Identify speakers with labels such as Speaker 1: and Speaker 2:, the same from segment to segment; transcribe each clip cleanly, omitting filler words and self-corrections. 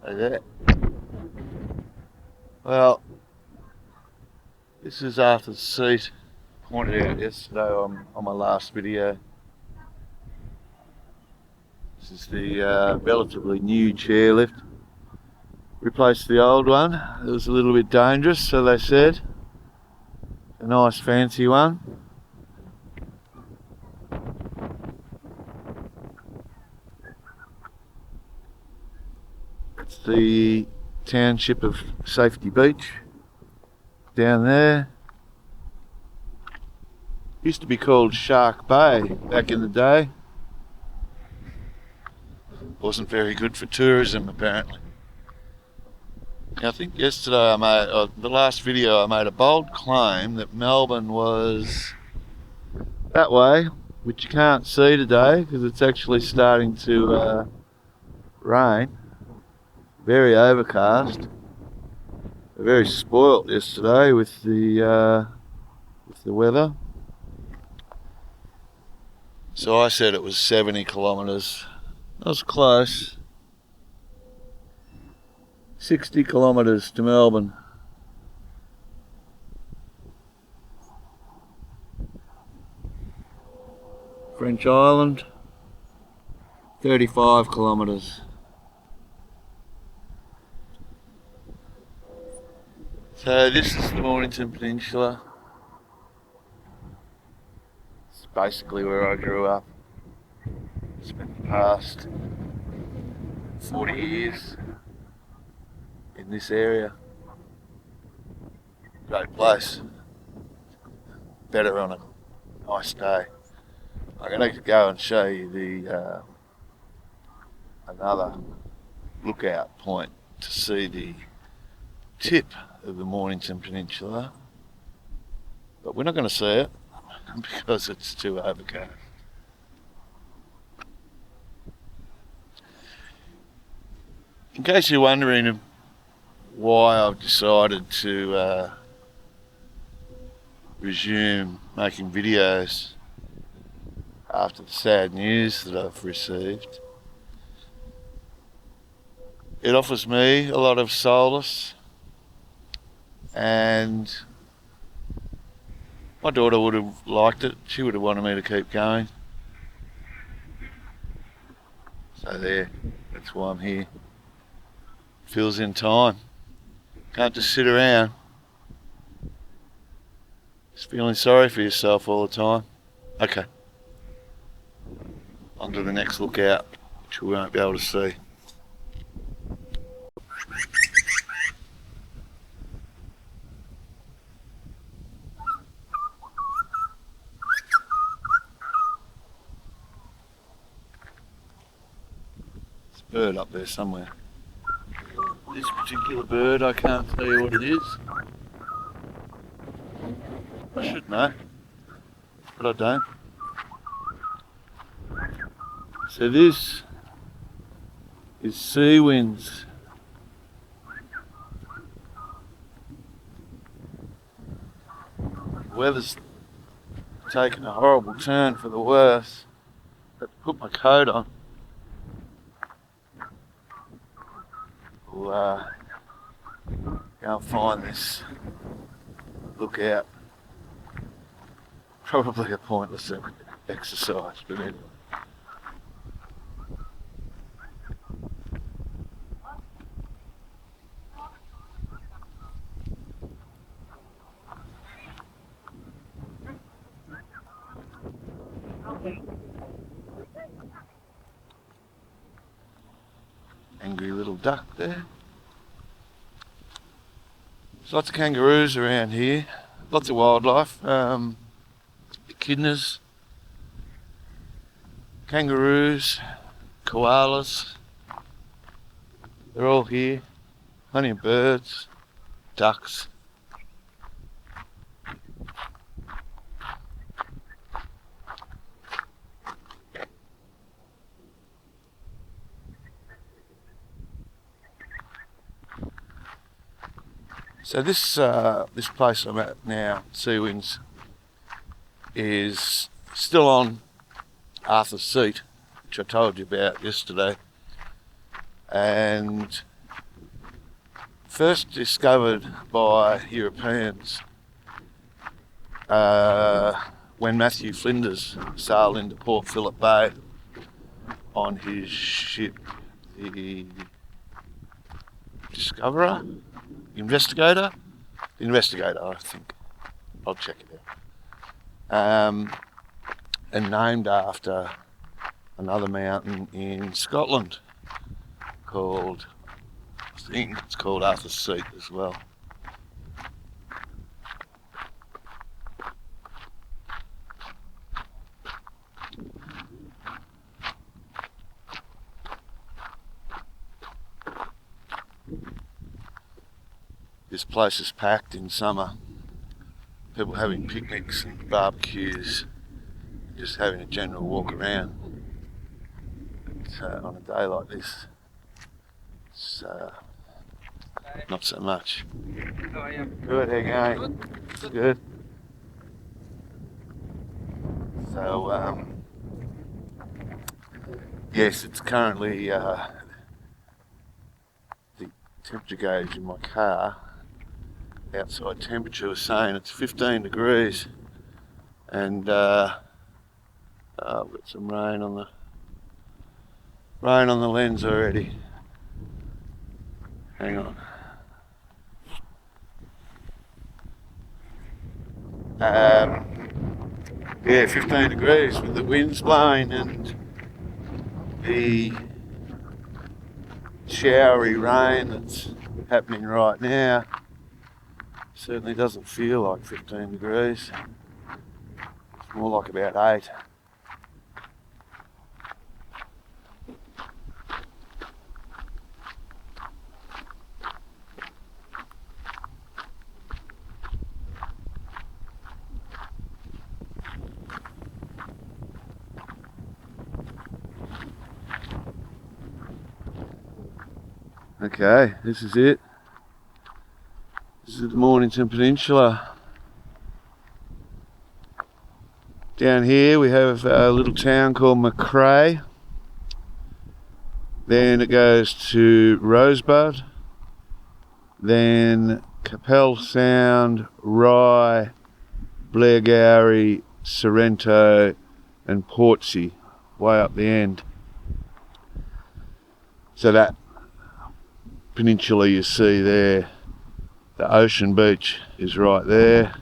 Speaker 1: Like that. Well, this is Arthur's Seat. Pointed out yesterday on my last video. This is the relatively new chairlift. Replaced the old one. It was a little bit dangerous, so they said. A nice fancy one. It's the township of Safety Beach down there. Used to be called Shark Bay back in the day. Wasn't very good for tourism apparently. Now, I think yesterday the last video I made a bold claim that Melbourne was that way, which you can't see today because it's actually starting to rain. Very overcast. Very spoilt yesterday with the weather. So I said it was 70 kilometres. That was close. 60 kilometres to Melbourne. French Island, 35 kilometres. So this is the Mornington Peninsula. It's basically where I grew up. Spent the past 40 years in this area. Great place. Better on a nice day. I'm going to go and show you the another lookout point to see the tip of the Mornington Peninsula, but we're not going to see it because it's too overcast. In case you're wondering why I've decided to resume making videos after the sad news that I've received, it offers me a lot of solace, and my daughter would have liked it. She would have wanted me to keep going. So there, that's why I'm here. Fills in time. Can't just sit around just feeling sorry for yourself all the time. Okay. On to the next lookout, which we won't be able to see. There's a bird up there somewhere. This particular bird, I can't tell you what it is. I should know, but I don't. So this is sea winds. The weather's taken a horrible turn for the worse. Had to put my coat on. We'll go and find this lookout. Probably a pointless exercise, but anyway. Angry little duck there. There's lots of kangaroos around here. Lots of wildlife. Echidnas, kangaroos, koalas. They're all here. Plenty of birds, ducks. So this place I'm at now, Sea Winds, is still on Arthur's Seat, which I told you about yesterday. And first discovered by Europeans when Matthew Flinders sailed into Port Phillip Bay on his ship, the Discoverer? Investigator, I think. I'll check it out. And named after another mountain in Scotland called, I think it's called Arthur's Seat as well. This place is packed in summer. People having picnics and barbecues, just having a general walk around. But, on a day like this, it's not so much.
Speaker 2: How are you?
Speaker 1: Good, how you going? Good. So, yes, it's currently the temperature gauge in my car. Outside temperature is saying it's 15 degrees, and I've got some rain on the lens already. Hang on. Yeah, 15 degrees with the winds blowing and the showery rain that's happening right now. Certainly doesn't feel like 15 degrees. It's more like about 8. Okay, this is it. This is the Mornington Peninsula. Down here we have a little town called Macrae. Then it goes to Rosebud. Then Capel Sound, Rye, Blairgowrie, Sorrento and Portsea, way up the end. So that peninsula you see there, the ocean beach is right there,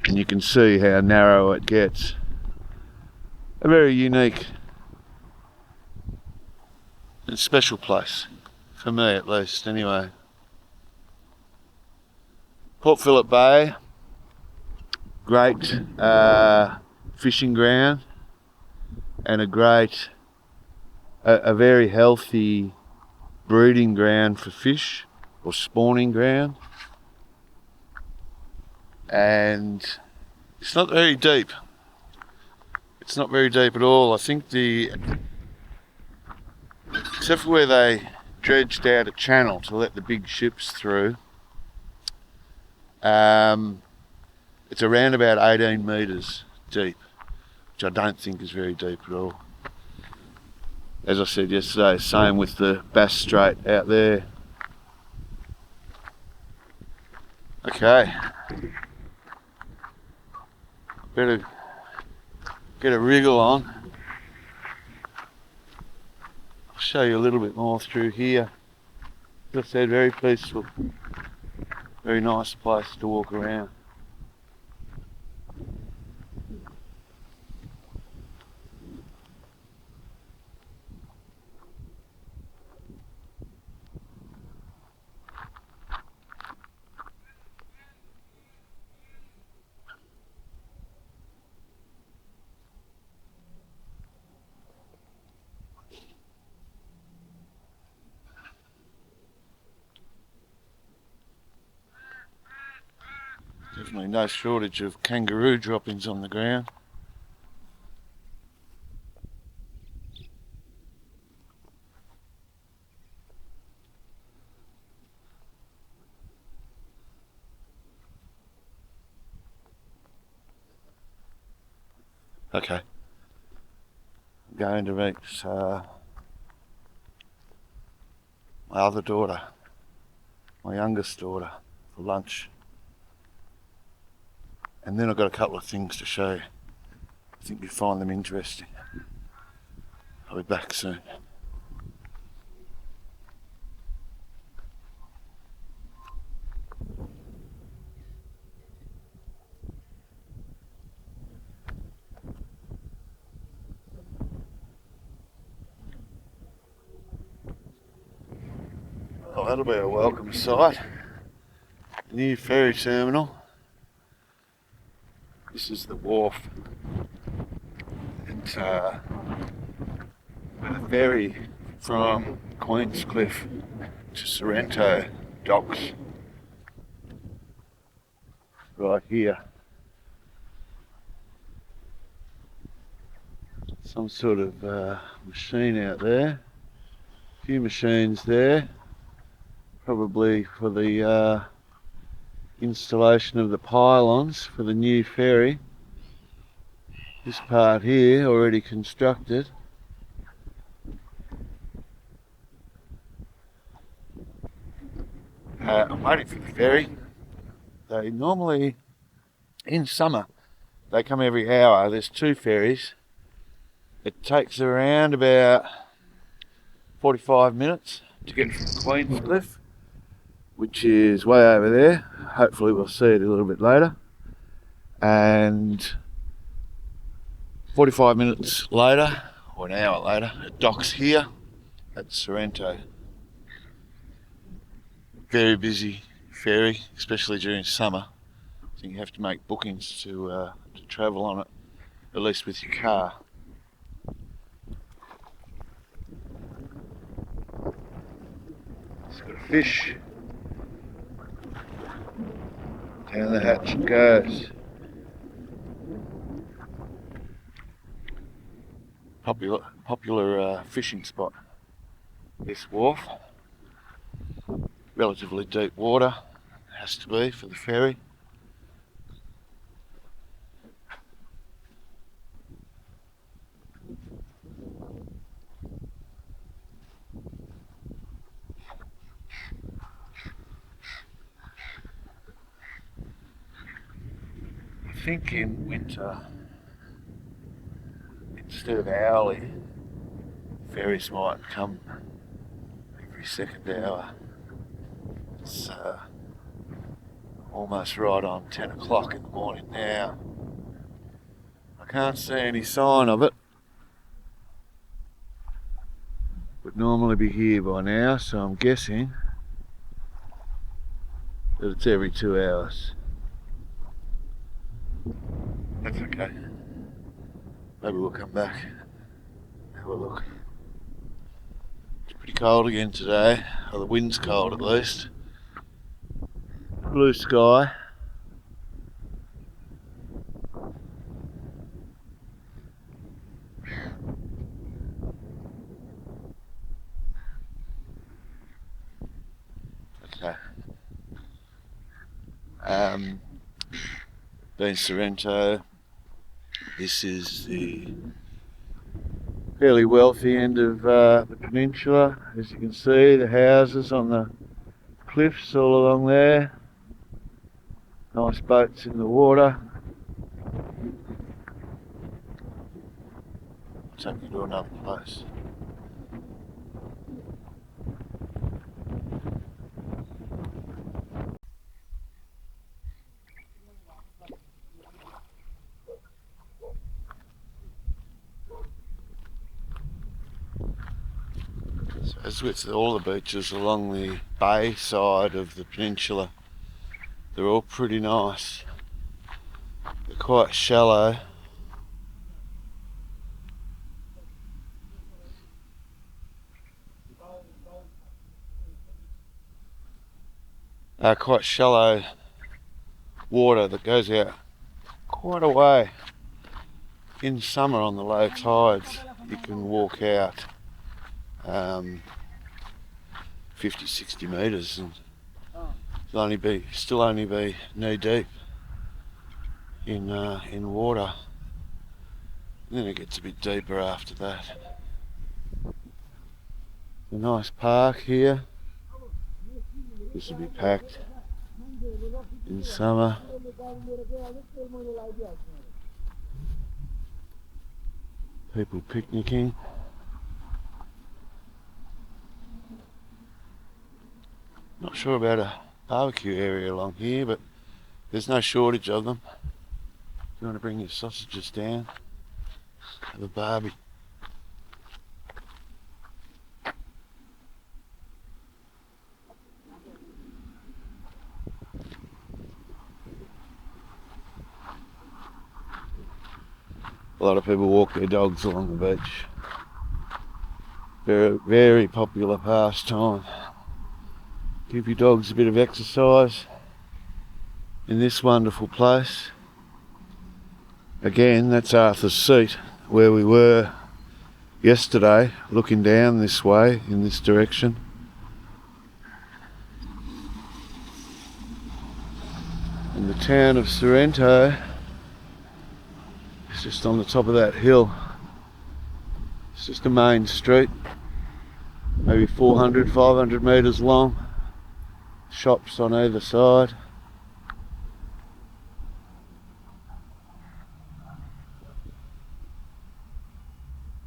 Speaker 1: and you can see how narrow it gets. A very unique and special place, for me at least anyway. Port Phillip Bay, great fishing ground and a very healthy breeding ground for fish, or spawning ground. And it's not very deep. It's not very deep at all. I think except for where they dredged out a channel to let the big ships through, it's around about 18 metres deep, which I don't think is very deep at all. As I said yesterday, same with the Bass Strait out there. Okay. Better get a wriggle on. I'll show you a little bit more through here. As I said, very peaceful. Very nice place to walk around. Definitely no shortage of kangaroo droppings on the ground. Okay. I'm going to meet my other daughter. my youngest daughter for lunch. And then I've got a couple of things to show you. I think you'll find them interesting. I'll be back soon. Oh, that'll be a welcome sight. New ferry terminal. This is the wharf. It's a ferry from Queenscliff to Sorrento docks. Right here. Some sort of machine out there. A few machines there. Probably for the installation of the pylons for the new ferry. This part here already constructed. I'm waiting for the ferry. They normally, in summer, they come every hour. There's 2 ferries. It takes around about 45 minutes to get from Queenscliff, which is way over there. Hopefully we'll see it a little bit later. And 45 minutes later, or an hour later, it docks here at Sorrento. Very busy ferry, especially during summer. So you have to make bookings to travel on it, at least with your car. It's got a fish. Down the hatch it goes. Popular fishing spot. This wharf. Relatively deep water, has to be for the ferry. I think in winter, instead of hourly, ferries might come every second hour. It's almost right on 10 o'clock in the morning now. I can't see any sign of it. Would normally be here by now, so I'm guessing that it's every 2 hours. That's okay. Maybe we'll come back and have a look. It's pretty cold again today, or the wind's cold at least. Blue sky. Okay. Been Sorrento. This is the fairly wealthy end of the peninsula. As you can see, the houses on the cliffs all along there. Nice boats in the water. I'll take you to another place. So as with all the beaches along the bay side of the peninsula, they're all pretty nice. They're quite shallow. Quite shallow water that goes out quite a way. In summer on the low tides, you can walk out 50, 60 metres and still only be knee deep in water. And then it gets a bit deeper after that. A nice park here. This will be packed in summer. People picnicking. Not sure about a barbecue area along here, but there's no shortage of them. If you want to bring your sausages down, have a barbie. A lot of people walk their dogs along the beach. Very, very popular pastime. Give your dogs a bit of exercise in this wonderful place. Again, that's Arthur's Seat, where we were yesterday, looking down this way, in this direction. And the town of Sorrento is just on the top of that hill. It's just a main street, maybe 400, 500 metres long. Shops on either side.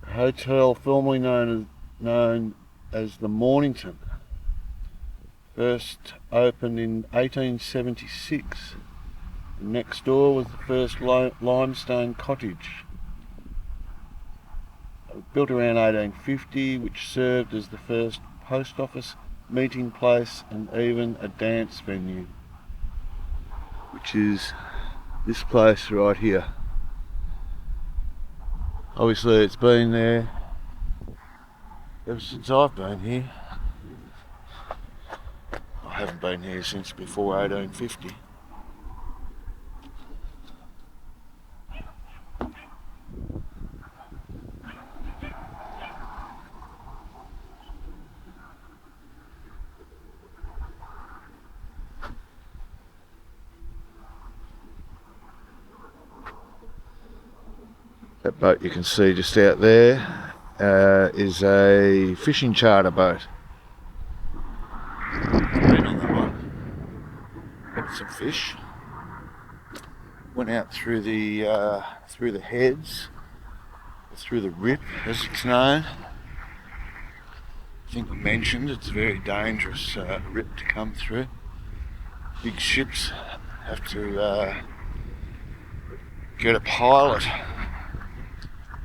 Speaker 1: A hotel formerly known as the Mornington, first opened in 1876. And next door was the first limestone cottage, built around 1850, which served as the first post office, meeting place, and even a dance venue, which is this place right here. Obviously it's been there ever since I've been here. I haven't been here since before 1850. That boat you can see just out there is a fishing charter boat. Been on that one. Got some fish. Went out through the heads, through the rip, as it's known. I think I mentioned it's a very dangerous rip to come through. Big ships have to get a pilot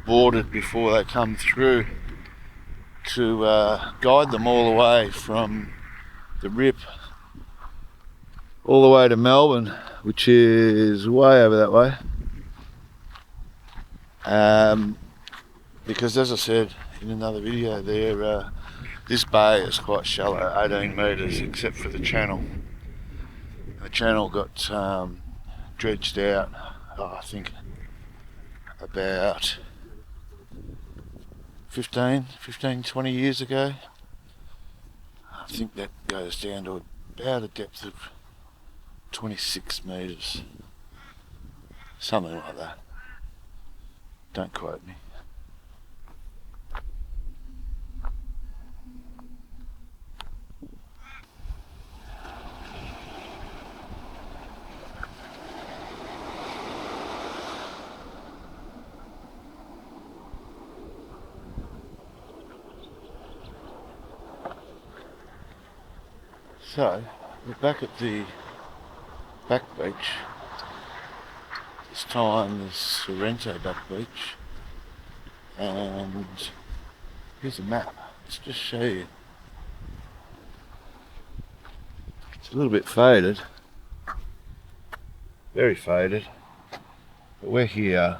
Speaker 1: boarded before they come through to guide them all the way from the rip all the way to Melbourne, which is way over that way. Because as I said in another video there, this bay is quite shallow, 18 metres, except for the channel. The channel got dredged out, I think about 20 years ago. I think that goes down to about a depth of 26 metres, something like that. Don't quote me. So, we're back at the back beach. This time the Sorrento back beach. And here's a map. Let's just show you. It's a little bit faded. Very faded. But we're here.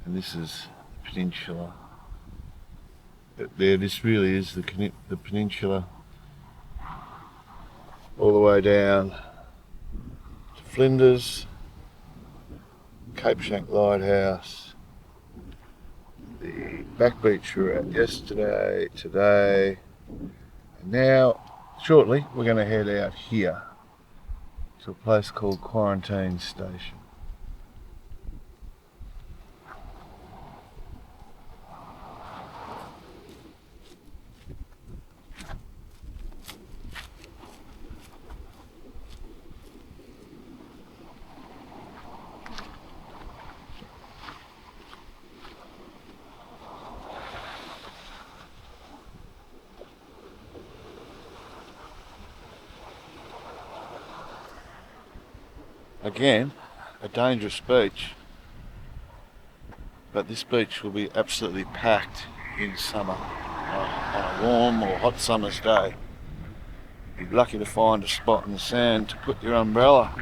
Speaker 1: And this is the peninsula. There, this really is the peninsula. All the way down to Flinders, Cape Shank Lighthouse, the back beach we were at yesterday, today, and now shortly we're going to head out here to a place called Quarantine Station. Again, a dangerous beach, but this beach will be absolutely packed in summer. On a warm or hot summer's day, you'd be lucky to find a spot in the sand to put your umbrella.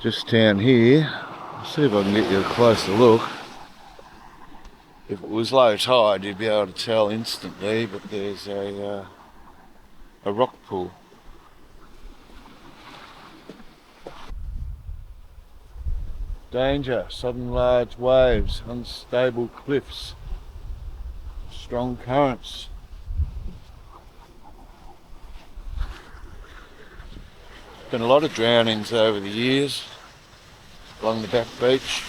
Speaker 1: Just down here, I'll see if I can get you a closer look. If it was low tide, you'd be able to tell instantly, but there's a rock pool. Danger, sudden large waves, unstable cliffs, strong currents. Been a lot of drownings over the years along the back beach.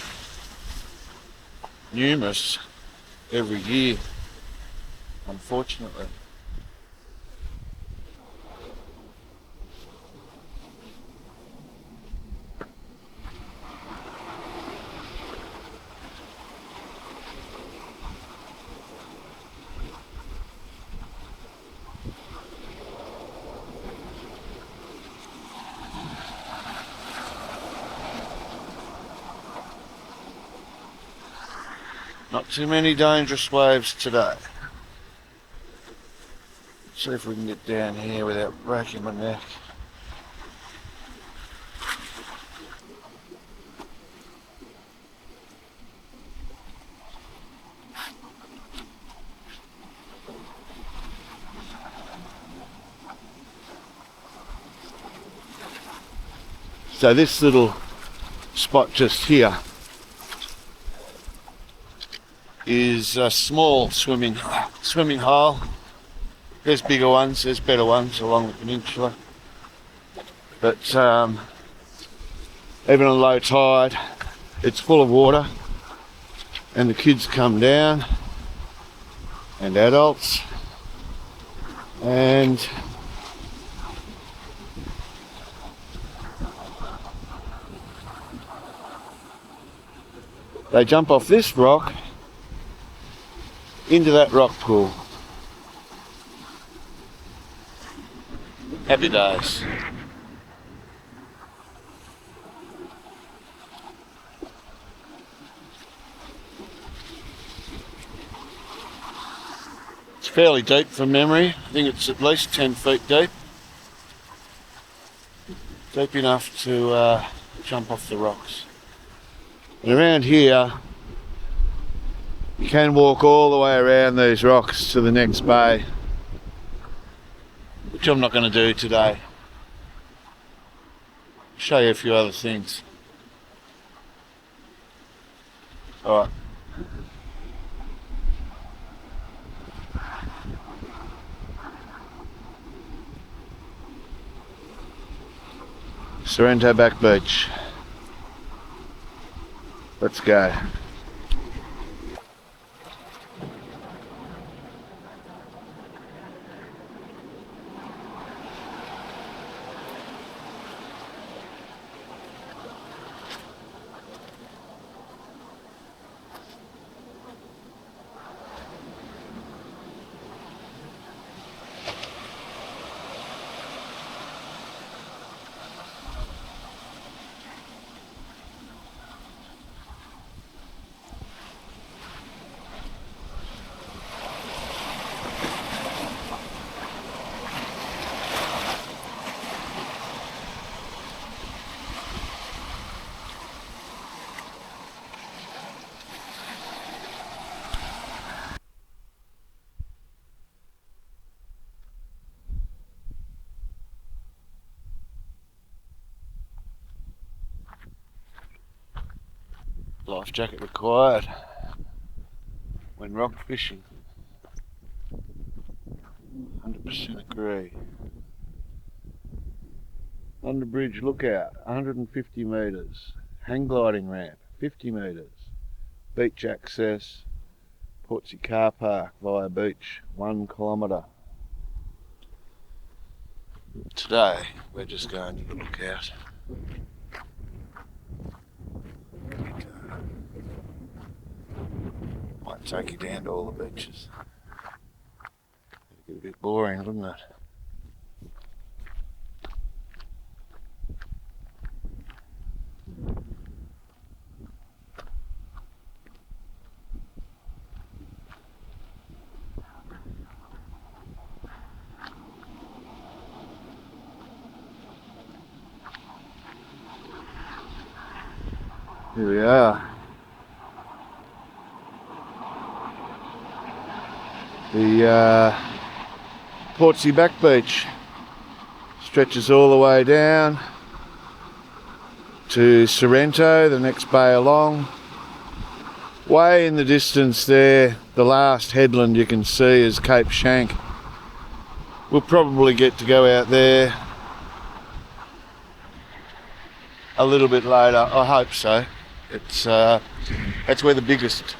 Speaker 1: Numerous every year, unfortunately. Not too many dangerous waves today. See if we can get down here without breaking my neck. So this little spot just here is a small swimming hole. There's bigger ones, there's better ones along the peninsula. But even on low tide, it's full of water, and the kids come down, and adults, and they jump off this rock into that rock pool. Happy days. It's fairly deep from memory. I think it's at least 10 feet deep. Deep enough to jump off the rocks. And around here, you can walk all the way around these rocks to the next bay, which I'm not going to do today. Show you a few other things. Alright. Sorrento Back Beach. Let's go. Life jacket required when rock fishing. 100% agree. On the bridge lookout, 150 metres. Hang gliding ramp, 50 metres. Beach access, Portsea car park via beach, 1 kilometre. Today we're just going to the lookout. Might take you down to all the beaches. It'd get a bit boring, wouldn't it? Here we are. The Portsea Back Beach stretches all the way down to Sorrento, the next bay along. Way in the distance there, the last headland you can see is Cape Shank. We'll probably get to go out there a little bit later. I hope so. It's that's where the biggest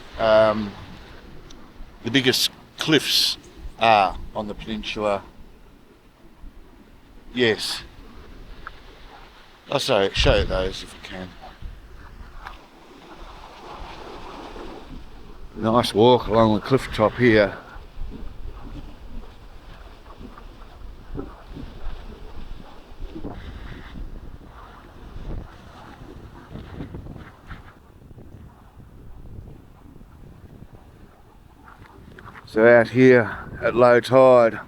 Speaker 1: cliffs are on the peninsula. Yes. I'll show you those if I can. Nice walk along the cliff top here. So out here at low tide,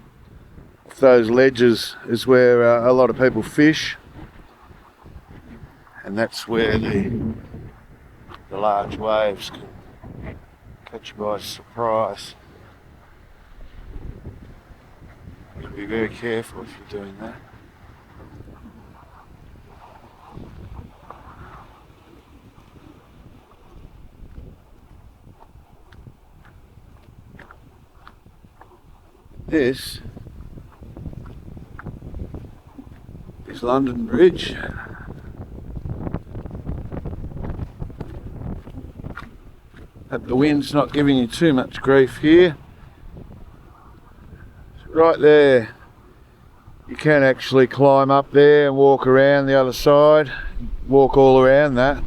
Speaker 1: off those ledges is where a lot of people fish, and that's where the large waves can catch you by surprise. You have to be very careful if you're doing that. This is London Bridge. Hope the wind's not giving you too much grief here. Right there, you can actually climb up there and walk around the other side, walk all around that.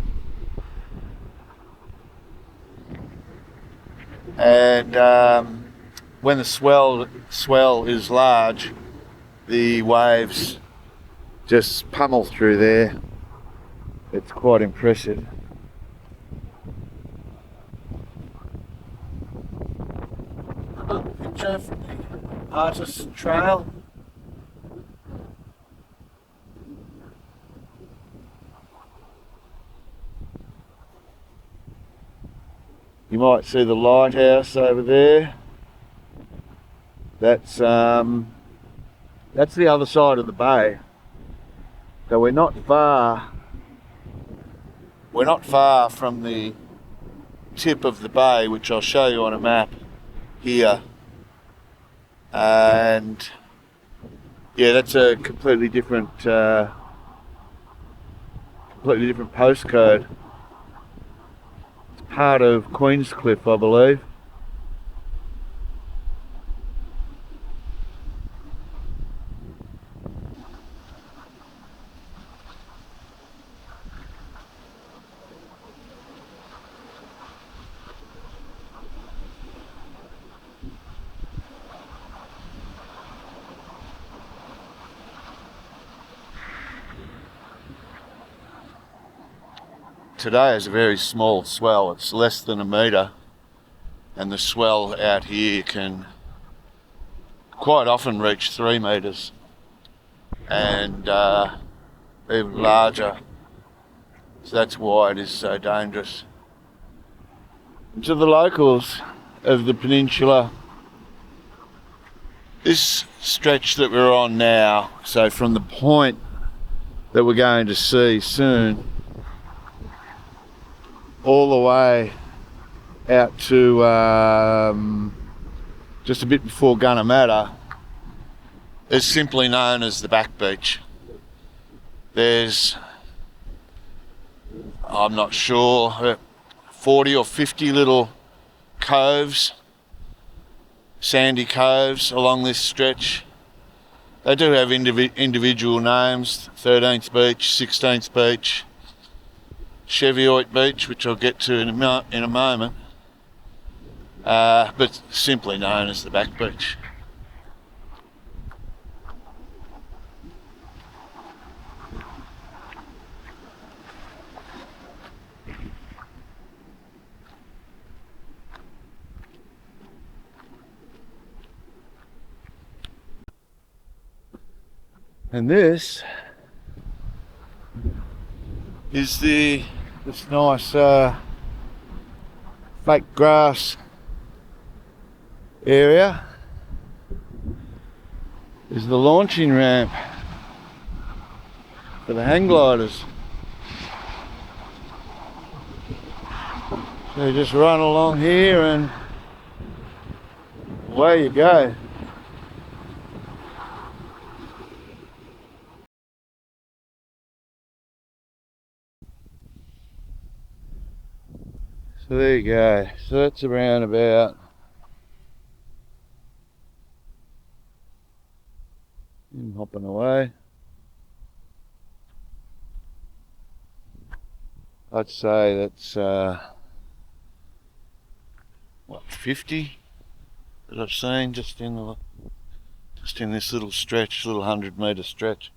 Speaker 1: And when the swell is large, the waves just pummel through there. It's quite impressive. Picture from the Artist's Trail. You might see the lighthouse over there. That's the other side of the bay. So we're not far from the tip of the bay, which I'll show you on a map here. And yeah, that's a completely different postcode. It's part of Queenscliff, I believe. Today is a very small swell. It's less than a metre, and the swell out here can quite often reach 3 metres and even larger. So that's why it is so dangerous. And to the locals of the peninsula, this stretch that we're on now, so from the point that we're going to see soon, all the way out to just a bit before Gunnamatta, is simply known as the Back Beach. There's, I'm not sure, 40 or 50 little coves, sandy coves along this stretch. They do have individual names: 13th Beach, 16th Beach, Cheviot Beach, which I'll get to in a moment, but simply known as the Back Beach. And this is the this nice fake grass area is the launching ramp for the hang gliders. So you just run along here and away you go. So there you go. So that's around about him hopping away. I'd say that's what, 50 that I've seen just in this little stretch, little 100-metre stretch.